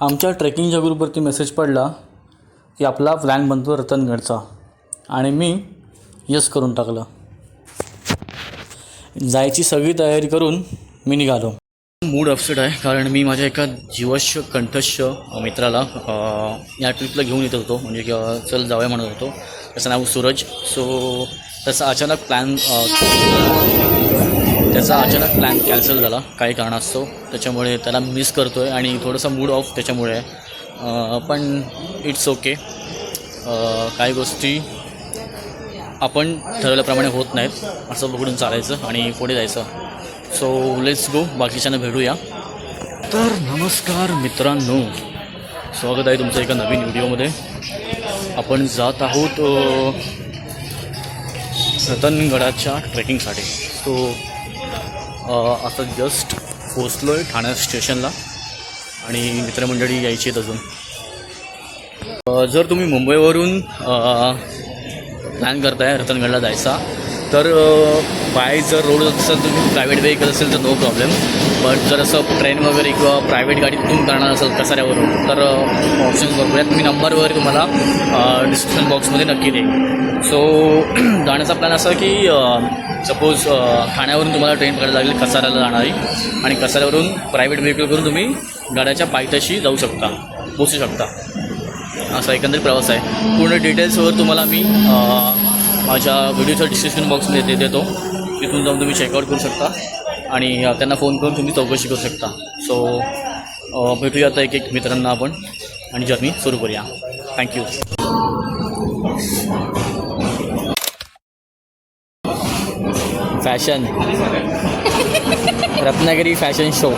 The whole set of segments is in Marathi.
आमच्या ट्रेकिंगच्या ग्रुपवरती मेसेज पडला की आपला प्लॅन बनतो रतनगडचा आणि मी यस करून टाकलं. जायची सगळी तयारी करून मी निघालो. मूड अपसेट आहे कारण मी माझ्या एका जीवश्य कंठस्थ मित्राला या ट्रिपला घेऊन येत होतो, म्हणजे चल जाऊया म्हणत होतो. त्याचं नाव सूरज. सो त्याचा अचानक प्लॅन कॅन्सल झाला काही कारणास्तव. त्याच्यामुळे त्याला मिस करतो आहे आणि थोडासा मूड ऑफ त्याच्यामुळे आहे. पण इट्स ओके. काही गोष्टी आपण ठरवल्याप्रमाणे होत नाहीत, असं बघून चालायचं आणि पुढे जायचं. सो लेट्स गो, बाकीच्यांना भेटूया. तर नमस्कार मित्रांनो, स्वागत आहे तुमचं एका नवीन व्हिडिओमध्ये. आपण जात आहोत रतनगडाच्या ट्रेकिंगसाठी. सो आता जस्ट पोचलो आहे ठाणे स्टेशनला आणि मित्रमंडळी यायची आहेत अजून. जर तुम्ही मुंबईवरून प्लॅन करताय रतनगडला जायचा तर बाय जर रोड असेल, तुम्ही प्रायव्हेट व्हेकल असेल तर नो प्रॉब्लेम. बट जर असं ट्रेन वगैरे किंवा प्रायव्हेट गाडीतून करणार असेल कसाऱ्यावरून तर ऑप्शन्स भरपूर आहेत. मी नंबर वगैरे तुम्हाला डिस्क्रिप्शन बॉक्समध्ये नक्की देईन. सो जाण्याचा प्लॅन असा की सपोज ठाण्यावरून तुम्हाला ट्रेन पकडायला लागेल कसाऱ्याला जाणारी, आणि कसाऱ्यावरून प्रायव्हेट व्हेकल करून तुम्ही गाड्याच्या पायथ्याशी जाऊ शकता, पोचू शकता. असा एकंदरीत प्रवास आहे. पूर्ण डिटेल्सवर तुम्हाला मी माझ्या व्हिडिओच्या डिस्क्रिप्शन बॉक्समध्ये देतो. तिथून जाऊन तुम्ही चेकआउट करू शकता आणि त्यांना फोन करून तुम्ही चौकशी करू शकता. सो भेटूया आता एक एक मित्रांना आपण आणि जर्नी सुरू करूया. Thank you. Fashion Ratnagiri fashion show.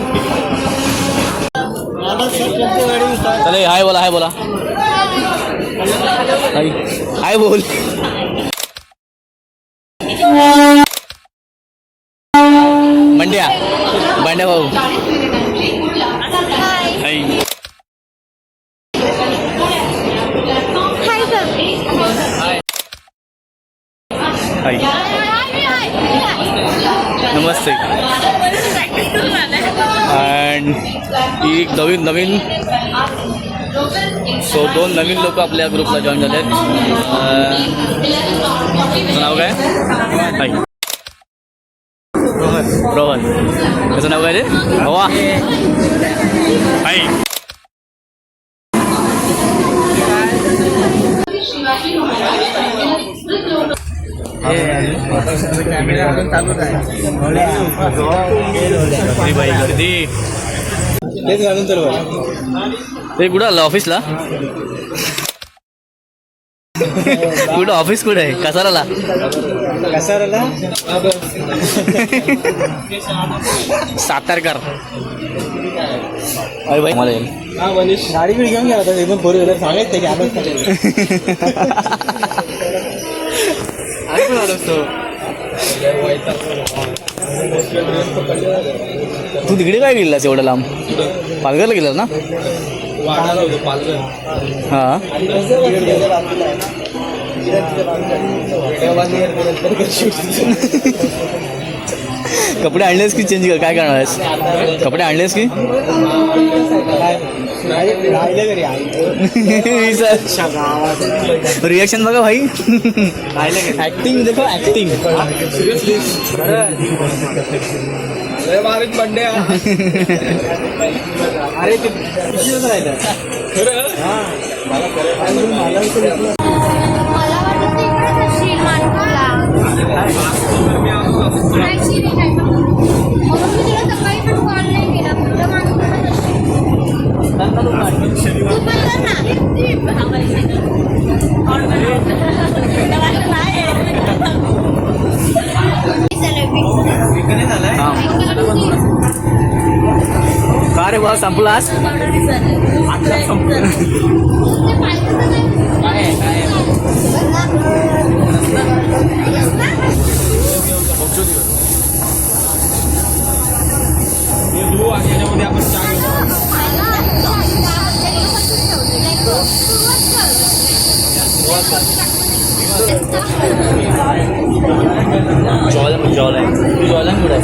चले हाय बोला, हाय बोला, हाय बोल. बंड्या भाऊ, हाय. हाय, नमस्ते. अँड ही नवीन सो 2 नवीन लोक आपल्या ग्रुपला जॉईन झाले आहेत. नाव काय? हाय रोहन. त्याचं नाव काय रे? हवा. हाय. गर्दी तेच घालून तर ते कुठं आलं ऑफिसला? कुठं ऑफिस कुठं आहे? कसाराला सातारकर. अरे भाई मला गाडी बिडी घेऊन गेला एकदम 4 व्हीलर सांगायचं की आपण तू तिकडे काय गेलास एवढं लांब? पालघरला गेलास ना? हां. कपडे आणलेस की चेंज कर? काय करणार आहेस? कपडे आणलेस की? रिएक्शन बघा भाई. ऍक्टिंग देखो, ऍक्टिंग. अरे ते का रे बा संपलास? जॉलाइन कुठे आहे?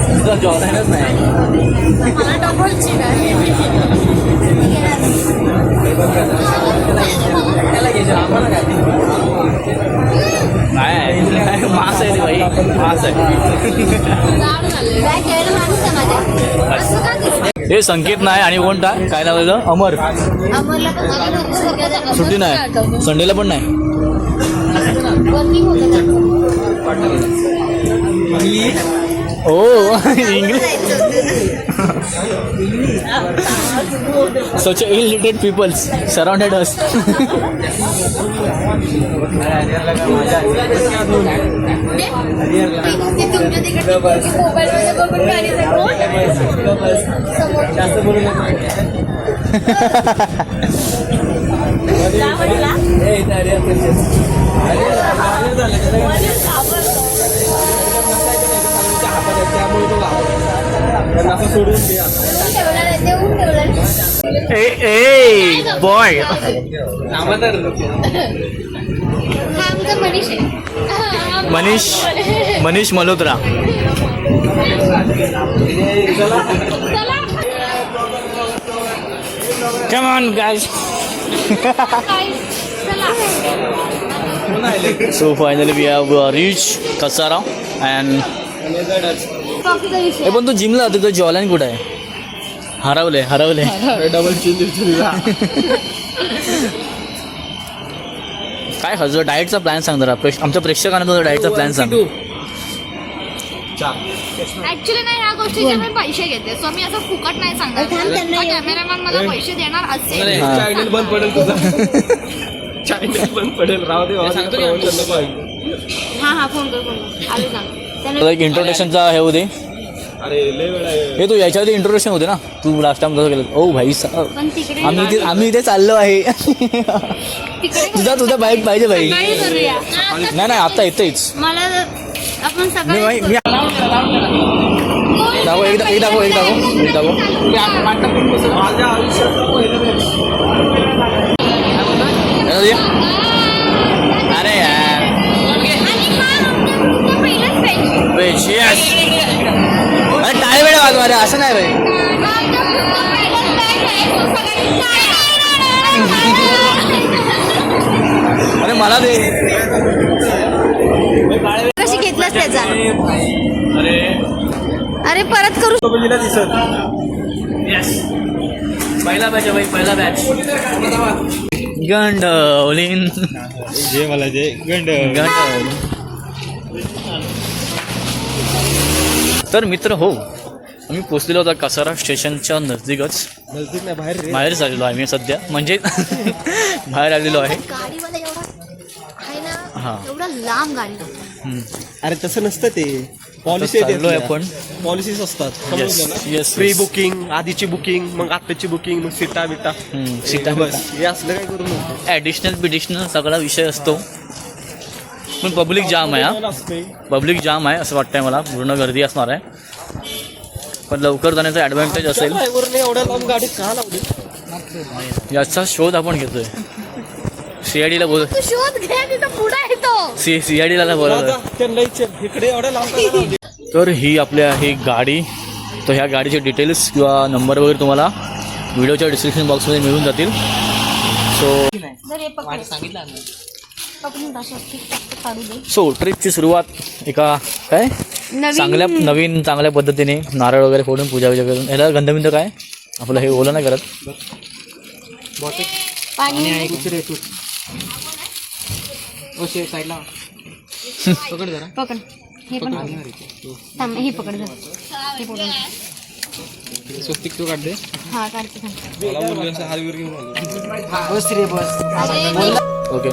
तुझा जॉलाइनच नाही. संकेत नाही आणि कोणता काय नाव त्याचं अमर आम्हाला पण आम्ही लोकं सगळ्या सुट्टी नाही संडेला पण नाही वर्किंग होतं ओ English such a illiterate people surrounded us ते तुमच्या तिकडे मोबाईलमध्ये बघून गाडी boy Manish Malhotra Come on guys so finally we have reached Kasara and हे पण तू जिमला होते तो जॉलाईन कुठे आहे हरवले डबल काय हजर डाएटचा प्लॅन सांग जरा आमच्या प्रेक्षकांना तुझा डाएटचा प्लॅन सांग ऍक्च्युली नाही ह्या गोष्टीचे मी पैसे घेते सो मी असं फुकट नाही सांगणार कॅमेरामॅन मला पैसे देणार असेल चॅनल बंद पडेल तुझा चॅनल बंद पडेल राहू दे हा फोन कर आले सांग एक इंट्रोडक्शनचा हे होते अरे लय वेळा हे तू याच्यावरती इंट्रोडक्शन होते ना तू लास्ट टाइम कसं केलं ओ भाई पण तिकडे आम्ही इथे चाललो आहे तुझा बाईक पाहिजे भाई सकाळी करूया नाही आता येतेच मला आपण सकाळी मी दाखव एक दाखव माझ्या आयुष्यात अरे यार अरे टाळे वेळ वाजवा अरे असं नाही भाई अरे मला दे कशी घेतलास त्याचा अरे परत करू दिसत पहिला बॅच भाई पहिला बॅच गंडवलीन जे मला जे गंडवलीन तर मित्र हो आम्ही पोचलेलो होता कसारा स्टेशनच्या नजदीकच नजदीक नाही बाहेर आलेलो आहे मी सध्या म्हणजे बाहेर आलेलो आहे गाडीवाला एवढा आहे ना हां एवढा लांब गाडी अरे तसं नसतं ते पॉलिसी चाललोय आपण पॉलिसीज असतात येस प्री बुकिंग आधीची बुकिंग मग आताची बुकिंग मग सीटा बिटा सीटा बस हे असलं काय करू नको ॲडिशनल सगळा विषय असतो पण पब्लिक जाम आहे हा पब्लिक जाम आहे असं वाटतंय मला पूर्ण गर्दी असणार आहे पण लवकर जाण्याचा ॲडव्हान्टेज असेल एवढ्या लांब गाडी का लावली याचा शोध आपण घेतोय CID ला बोल तू शोध घे तिथं पुढे येतो CID ला बोलवलं इकडे एवढ्या लांब तर ही आपल्या ही गाडी तर ह्या गाडीचे डिटेल्स किंवा नंबर वगैरे तुम्हाला व्हिडिओच्या डिस्क्रिप्शन बॉक्समध्ये मिळून जातील सो ट्रिपची सुरुवात एका काय चांगल्या पद्धतीने नारळ वगैरे फोडून पूजा करून याला गंधबिंद काय आपलं हे ओलं नाही करत पकड हे पण थांब हे पकड हे पकडून स्वस्तिक तू काढते हा काढते मला बोलले असं हार घेऊन ओके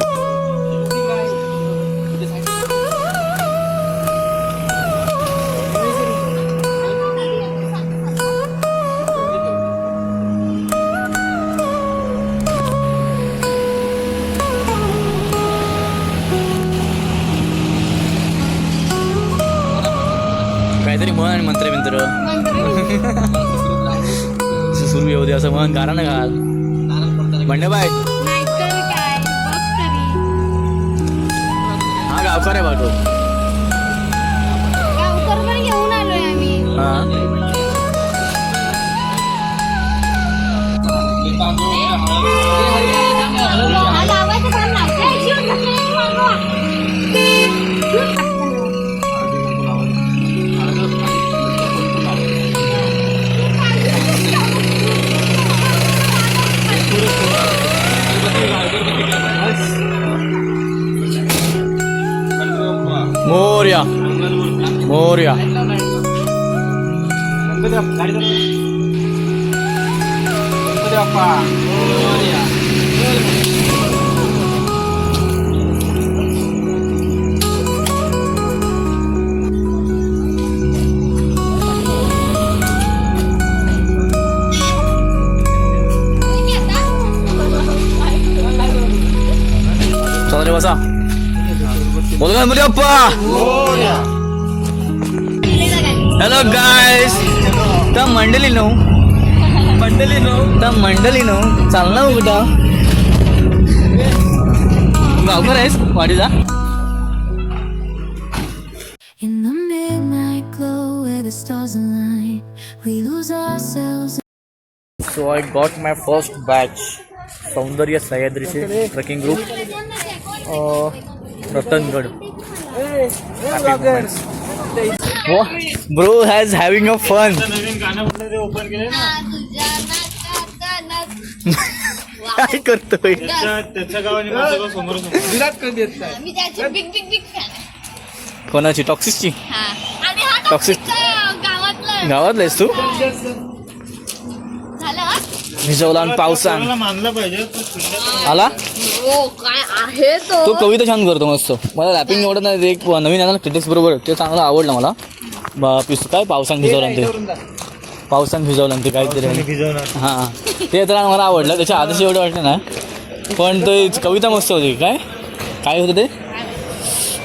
काहीतरी म्हण आणि मंत्र सुरू येऊ दे असं म्हण गाणं घाल म्हणणे बाय हा गावकर आहे बाटो घेऊन आलोय आम्ही मोरया. चला रे बसा. बोल गणपती बाप्पा. Hello guys. त्या मंडळी नो चाल ना कुठं गावकर आहेस वाडीला. In the midnight glow where the stars align, we lose ourselves. So I got my first batch. सौंदर्य सह्याद्रीचे trekking group Ratangad. Bro has having a fun. काय करतोय. मी त्याची बिग बिग बिग फॅन आहे. कोणाची टॉक्सिसची. आणि हा टॉक्सिक. गावातला गावातला आहेस तू. झालं. भिजवला आणि पावसान मानलं पाहिजे. आला. हो काय आहे तो कविता छान करतो मस्त. मला रॅपिंग एवढं नाही. एक नवीन आहे ना क्रिटिक्स बरोबर ते चांगलं आवडलं मला. काय पावसांग भिजवलं ते. पावसांग भिजवलं ते काहीतरी. हां ते तर मला आवडलं. त्याच्या आधीच एवढं वाटलं ना. पण ते कविता मस्त होती. काय होतं ते.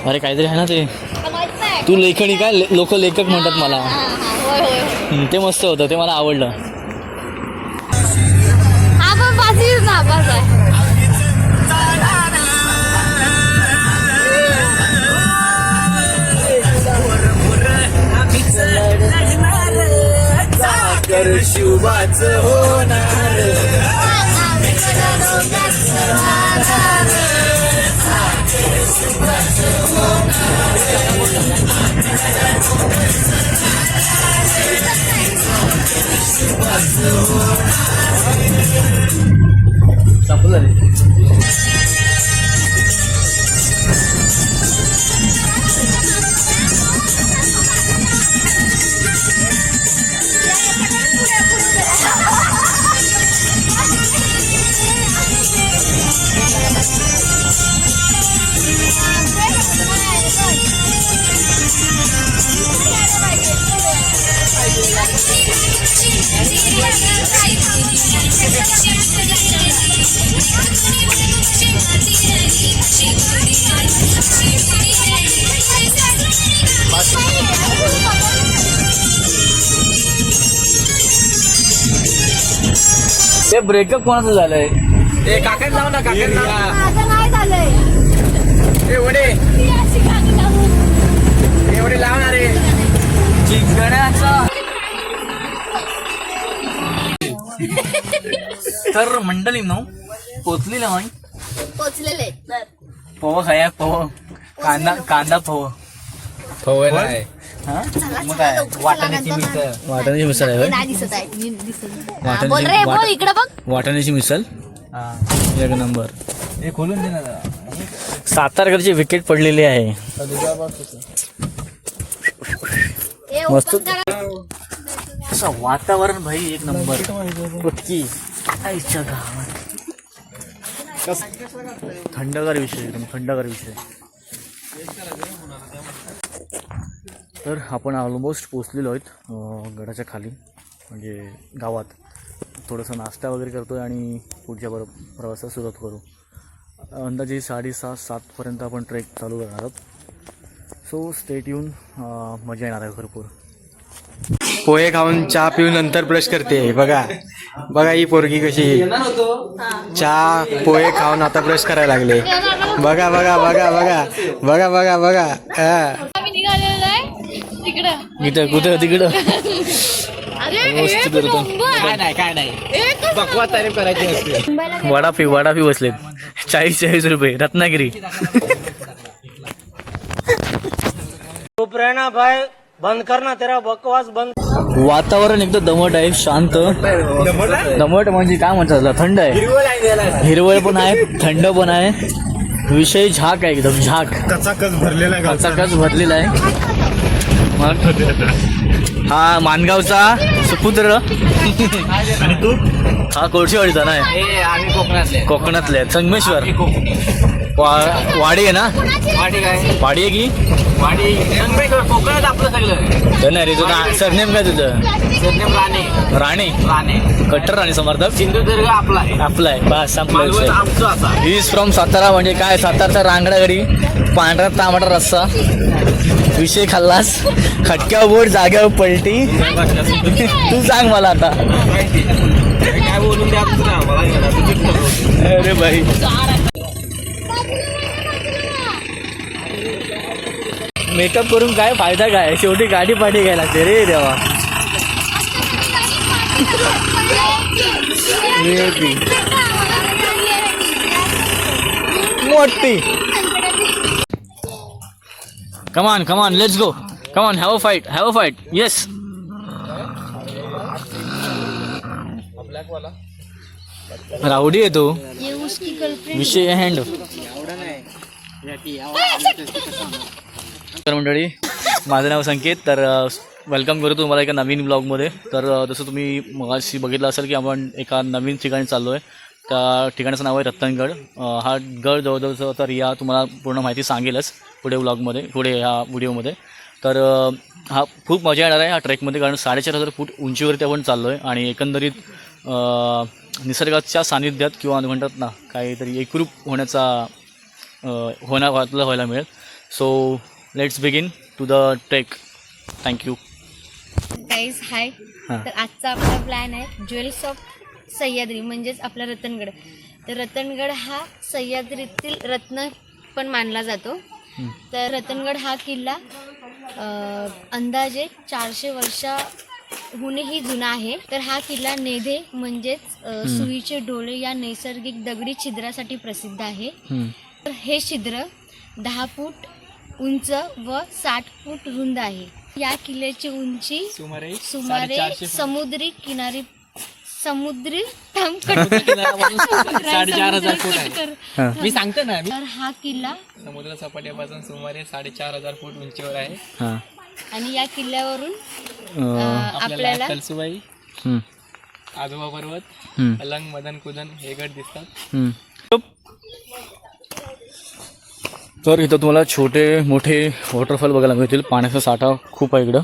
अरे काहीतरी आहे ना ते. तू लेखणी काय लोक लेखक म्हणतात मला. ते मस्त होतं. ते मला आवडलं. हा पण बाजीच ना बाज आहे. शिवाच होणार. संपलं रे. ते ब्रेकअप कोणाचं झालंय. ए काकांना लाव ना. काकांना माझं नाही झालंय. एवढे ती अशी गाणी लावून. एवढे लावणार आहे. चिकण्याचा. तर मंडळी नो पोचली ना. पोचलेले तर पोह खाया. पोह कांदा पोह. होय नाही. मग काय वाटाण्याची मिसळ. वाटाण्याची मिसळ आहे. नाही दिसत आहे. मी दिसत नाही. वाटाण्याची- बोल रे बोल इकडे बघ. वाटाण्याची मिसळ एक नंबर. हे खोलून दे ना. सातारकडची विकेट पडलेली आहे. हे मस्त. open करा. असं वातावरण भाई एक नंबर. पक्की आईच्या गावात थंडगार विषय. एकदम थंडगार विषय. तर आपण ऑलमोस्ट पोचलेलो आहेत गडाच्या खाली म्हणजे गावात. थोडंसं नाश्ता वगैरे करतो आहे आणि पुढच्या प्रवासाला सुरुवात करू. अंदाजे 6:30-7पर्यंत आपण ट्रेक चालू करणार आहोत. सो स्टेट येऊन मजा येणार आहे भरपूर. पोहे खाऊन चहा पिऊन नंतर ब्रश करते. बघा बघा ही पोरगी कशी. चहा पोहे खाऊन आता ब्रश करायला लागले. बघा बघा बघा बघा बघा बघा बघा. आम्ही निघालेलो आहे तिकडं. कुठं तिकडं. अरे मस्त एक करतो. नंबर. काय नाही. एकच बकवास तारीफ करायची असते. वडापी बसलेत. 40 रुपये रत्नागिरी. चुप रहना भाई, बंद करना तेरा बकवास बंद. वातावरण एकदम दमट आहे. शांत. दमट म्हणजे काय म्हणतात त्याला. थंड आहे. हिरवळ पण आहे. थंड पण आहे. विषय झाक आहे. एकदम झाक. कचाकच भरलेला आहे. कचाकच भरलेला आहे. हा मानगावचा सुपुत्र आणि तू हा कोळशीवाडीचा नाही आम्ही कोकणातले कोकणातले संगमेश्वर वाडी आहे ना वाडी आहे की वाडी संगमेश्वर कोकणात आपलं सगळं. तर नाही रे तुझं सरनेम काय तुझं सरनेम राणे राणे कट्टर राणे समर्थक सिंधुदुर्ग आपला आहे. आपला आहे बस संपला विषय. आमचं आता ही इज फ्रॉम सातारा म्हणजे काय सातारचा रांगडा गडी पांढरा तांबडा रस्सा विषय खाल्लास खटक्या बोट जाग्यावर पलटी तू सांग मला आता काय बोलून द्या तुला आम्हाला. अरे भाई मेकअप करून काय फायदा काय शेवटी गाडी पाठी घ्यायला लागते रे देवा मोठी come on let's go come on have a fight yes rowdy आहे तो विषय हँड तर मंडळी माझं नाव संकेत तर वेलकम करतो तुम्हाला एका नवीन ब्लॉगमध्ये तर जसं तुम्ही मगाशी बघितलं असेल की आपण एका नवीन ठिकाणी चाललो आहे त्या ठिकाणाचं नाव आहे रत्नगड हा गड जवळजवळ तर या तुम्हाला पूर्ण माहिती सांगेलच पुढे ब्लॉगमध्ये पुढे ह्या व्हिडिओमध्ये तर हा खूप मजा येणार आहे ह्या ट्रेकमध्ये कारण 4,500 फूट उंचीवरती आपण चाललो आहे आणि एकंदरीत निसर्गाच्या सानिध्यात किंवा म्हणतात ना काहीतरी एकरूप होण्याचा व्हायला मिळेल so let's begin to the trek thank you guys hi तर आजचा आपला प्लॅन आहे ज्वेल्स ऑफ सह्याद्री म्हणजेच आपला रतनगड तर रतनगड हा सह्याद्रीतील रत्न पण मानला जातो तर रतनगड हा किल्ला अंदाजे 400 वर्षाहूनही जुना आहे तर हा किल्ला नेधे म्हणजेच सुईचे डोळे या नैसर्गिक दगडी छिद्रासाठी प्रसिद्ध आहे तर हे छिद्र 10 फूट उंच व 60 फूट रुंद आहे या किल्ल्याची उंची सुमारे समुद्री किनारी 4,500 फूट आहे मी सांगतो ना तर हा किल्ला समुद्र सपाट्यापासून सुमारे 4,500 फूट उंचीवर आहे आणि या किल्ल्यावरून आपल्याला कळसुबाई आजोबा पर्वत अलंग मदन कुदन हे गड दिसतात तर इथं तुम्हाला छोटे मोठे वॉटरफॉल बघायला मिळतील पाण्याचा साठा खूप आहे इकडं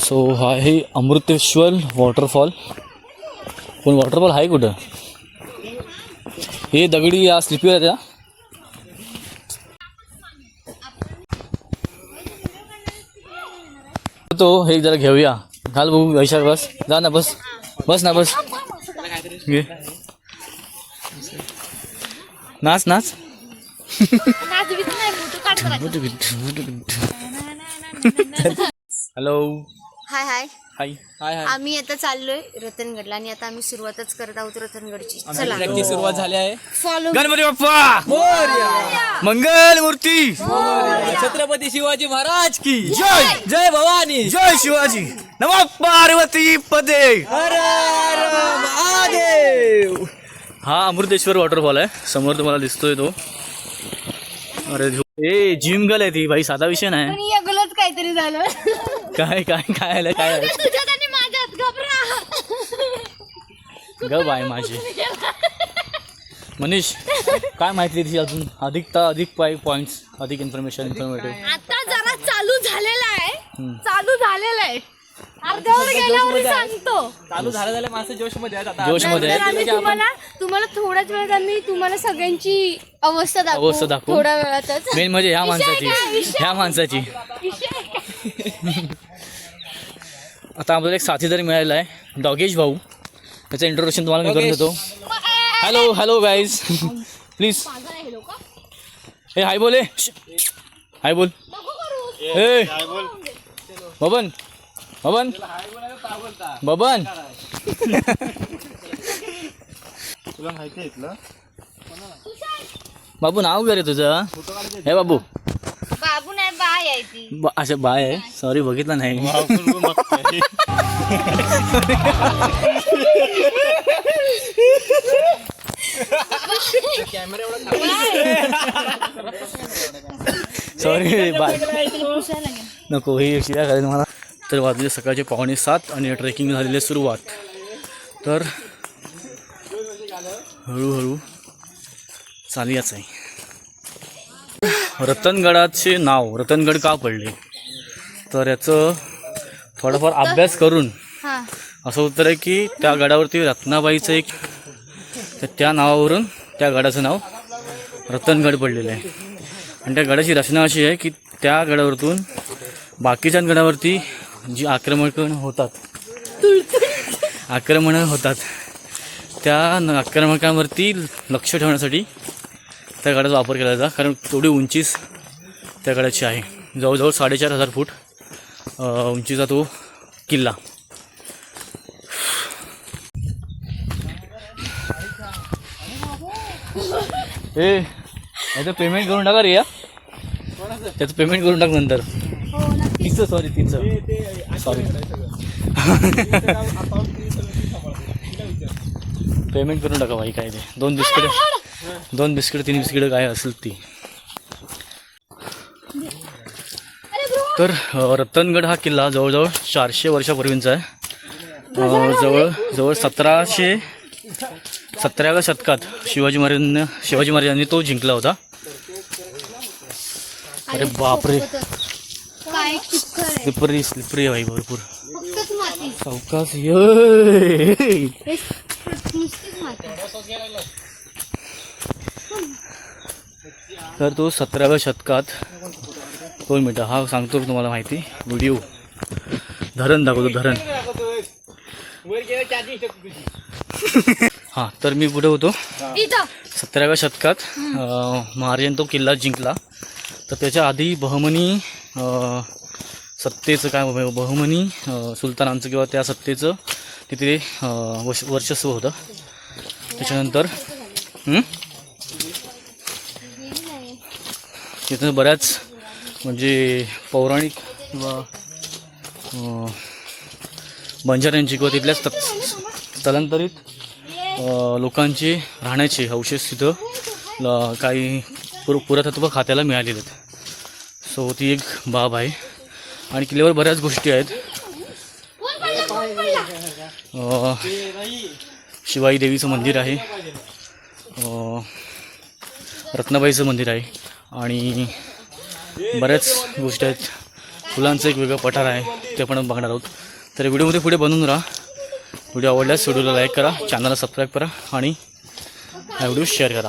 सो हा आहे अमृतेश्वर वॉटरफॉल पण वॉटरफॉल आहे कुठं हे दगडी या स्लिपी आहे त्या तो हे जरा घेऊया घाल बघू वैशाख बस जा ना बस ना बस घे नाच हॅलो हाय हाय हाय आम्ही आता चाललोय रतनगडला आणि आता आम्ही सुरुवातच करत आहोत रतनगडची चला सुरुवात झाली आहे फॉलो गणपती बाप्पा मंगल मूर्ती छत्रपती शिवाजी महाराज की जय जय भवानी जय शिवाजी नमः पार्वती पदे हर हर महादेव. हा अमृतेश्वर वॉटरफॉल आहे समोर तुम्हाला दिसतोय तो अरे ए जिम गर्ल आहे ती भाई साधा विषय नाही पण यागलच काहीतरी झालं काय आलं तुझ्यात आणि माझ्यात घबरा ग बाय माझी मनीष काय माहिती तिची अजून अधिक पॉइंट्स अधिक इन्फॉर्मेटिव्ह आता जरा चालू झालेला आहे अर्ध्यावर गेल्यावर सांगतो चालू झालं माणसं जोशमध्ये आहेत आता जोशमध्ये नंतर आम्ही तुम्हाला थोड्याच वेळात आम्ही तुम्हाला सगळ्यांची अवस्था दाखवू थोड्या वेळातच मेन म्हणजे ह्या माणसाची आता आपल्याला एक साथीदार मिळालेला आहे डॉगेश भाऊ त्याचं इंट्रोडक्शन तुम्हाला मी करून देतो हॅलो गाईज प्लीज हे हाय बोल हाय बोल ए बबन तुला माहिती आहे इथलं बाबू नाव करे तुझं हे बाबू नाही बाय आहे ती अच्छा बाय आहे सॉरी बघितलं नाही सॉरी बाय नको हे शिव्या घालेल मला. तर वाजले सकाळचे 6:45 आणि ट्रेकिंग झालेली आहे सुरुवात. तर हळूहळू चालूयाच आहे. रतनगडाचे नाव रतनगड का पडले तर याचं थोडाफार अभ्यास करून हां असं उत्तर आहे की त्या गडावरती रत्नाबाईचं एक तर त्या नावावरून त्या गडाचं नाव रतनगड पडलेलं आहे. आणि त्या गडाची रचना अशी आहे की त्या गडावरतून बाकीच्या गडावरती जी आक्रमणं होतात त्या आक्रमकांवरती लक्ष ठेवण्यासाठी त्या गडाचा वापर केला जातो. कारण तेवढी उंचीच त्या गडाची आहे. जवळजवळ 4,500 फूट उंचीचा तो किल्ला. याचं पेमेंट करून टाका रे या. त्याचं पेमेंट करून टाक नंतर. तिचं सॉरी पेमेंट करून टाका भाई. काय ते 2 बिस्किट 3 बिस्किट काय असेल ती. तर रतनगड हा किल्ला जवळजवळ 400 वर्षापूर्वींचा आहे. जवळ 17व्या शतकात शिवाजी महाराजांनी तो जिंकला होता. अरे बापरे काय चिखल आहे. स्लिपरी आहे भाई भरपूर. फक्तच माती. सावकाश नुसतीच माती. तर तो 17व्या शतकात 2 मिनटं हा सांगतो तुम्हाला माहिती. व्हिडिओ धरण दाखवतो धरण. हां तर मी पुढे होतो. इथं 17व्या शतकात महाराजांनी तो किल्ला जिंकला. तर त्याच्या आधी बहमनी सत्तेचं बहमनी सुलतानांचं किंवा त्या सत्तेचं तिथे वर्चस्व होतं. त्याच्यानंतर तिथं बऱ्याच म्हणजे पौराणिक किंवा बंजाऱ्यांची किंवा तिथल्या स्थलांतरित लोकांचे राहण्याचे अवशेष तिथं काही पुरातत्व खात्याला मिळालेले आहेत. सो ती एक बाब आहे. आणि किल्ल्यावर बऱ्याच गोष्टी आहेत. शिवाई देवीचं मंदिर आहे, रत्नाबाईचं मंदिर आहे आणि बऱ्याच गोष्टी आहेत. फुलांचं एक वेगळं पठार आहे ते पण बघणार आहोत. तर व्हिडिओमध्ये पुढे बनवून राहा. व्हिडिओ आवडल्यास व्हिडिओला लाईक करा, चॅनलला सबस्क्राईब करा आणि हा व्हिडिओ शेअर करा.